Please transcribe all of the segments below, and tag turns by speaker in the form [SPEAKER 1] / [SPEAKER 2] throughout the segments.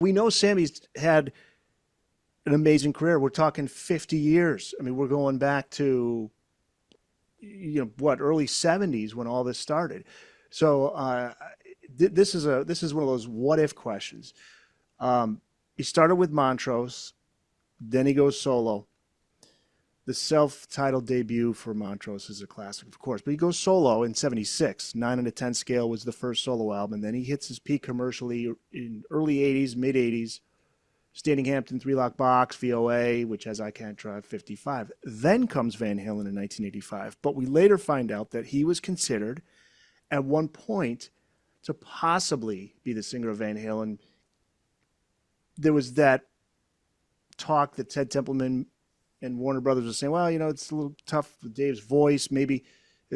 [SPEAKER 1] we know Sammy's had an amazing career. We're talking 50 years. I mean, we're going back to, what, early 70s when all this started. So this is one of those what if questions. He started with Montrose, then he goes solo. The self-titled debut for Montrose is a classic, of course, but he goes solo in '76. 9 out of 10 Scale was the first solo album. Then he hits his peak commercially in early '80s, mid '80s. Standing Hampton, Three Lock Box, VOA, which has I Can't Drive 55. Then comes Van Halen in 1985. But we later find out that he was considered at one point to possibly be the singer of Van Halen. There was that talk that Ted Templeman and Warner Brothers were saying, well, it's a little tough with Dave's voice. Maybe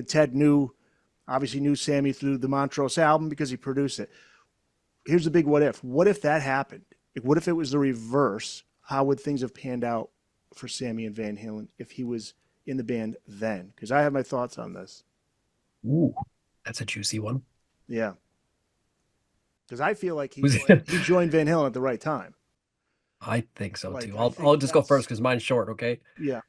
[SPEAKER 1] Ted obviously knew Sammy through the Montrose album because he produced it. Here's the big what if. What if that happened? What if it was the reverse? How would things have panned out for Sammy and Van Halen if he was in the band then? Because I have my thoughts on this.
[SPEAKER 2] Ooh, that's a juicy one.
[SPEAKER 1] Yeah. Because I feel like he joined Van Halen at the right time.
[SPEAKER 2] I think so too. I'll just go first because mine's short. Okay.
[SPEAKER 1] Yeah.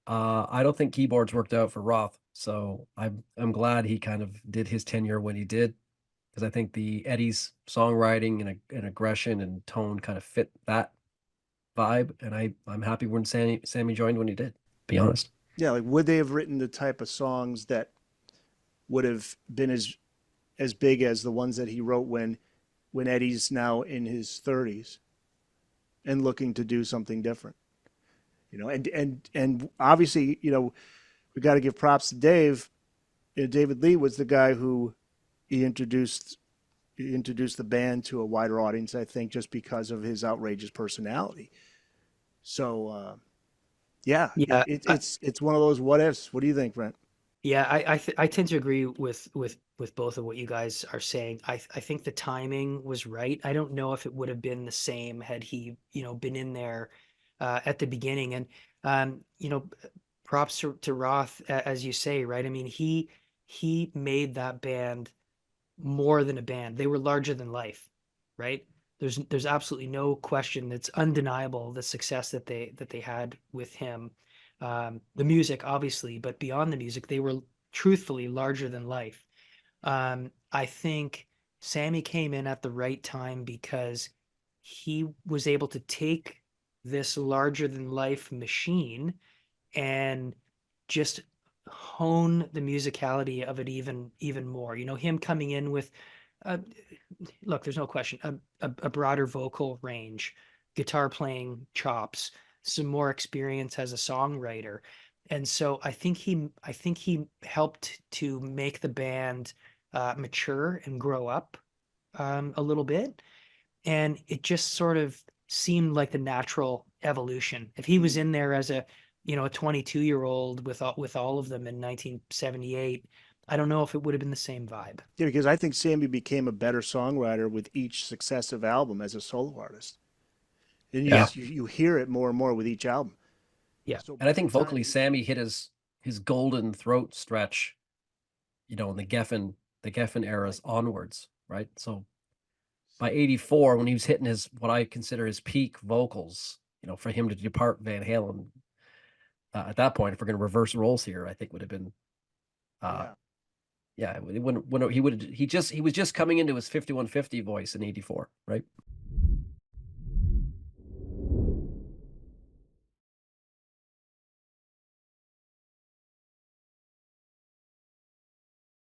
[SPEAKER 2] I don't think keyboards worked out for Roth, so I'm glad he kind of did his tenure when he did, because I think Eddie's songwriting and aggression and tone kind of fit that vibe, and I'm happy when Sammy joined when he did. Be honest.
[SPEAKER 1] Yeah, like would they have written the type of songs that would have been as big as the ones that he wrote when Eddie's now in his 30s? And looking to do something different, and obviously, we got to give props to Dave. David Lee was the guy who he introduced the band to a wider audience, I think, just because of his outrageous personality. So, it's one of those what ifs. What do you think, Brent?
[SPEAKER 3] Yeah, I tend to agree with both of what you guys are saying. I think the timing was right. I don't know if it would have been the same had he, been in there at the beginning. And props to Roth, as you say, right? I mean, he made that band more than a band. They were larger than life, right? There's absolutely no question. It's undeniable the success that they had with him. The music, obviously, but beyond the music, they were truthfully larger than life. I think Sammy came in at the right time because he was able to take this larger than life machine and just hone the musicality of it even more. Him coming in with, look, there's no question, a broader vocal range, guitar playing chops, some more experience as a songwriter. And so I think he helped to make the band mature and grow up a little bit. And it just sort of seemed like the natural evolution. If he was in there as a 22-year-old with all of them in 1978, I don't know if it would have been the same vibe.
[SPEAKER 1] Yeah, because I think Sammy became a better songwriter with each successive album as a solo artist. And you hear it more and more with each album.
[SPEAKER 2] Yeah. So and I think vocally Sammy hit his golden throat stretch, in the Geffen eras onwards, right? So by 84, when he was hitting what I consider his peak vocals, for him to depart Van Halen at that point, if we're going to reverse roles here, I think would have been he was just coming into his 5150 voice in 84, right?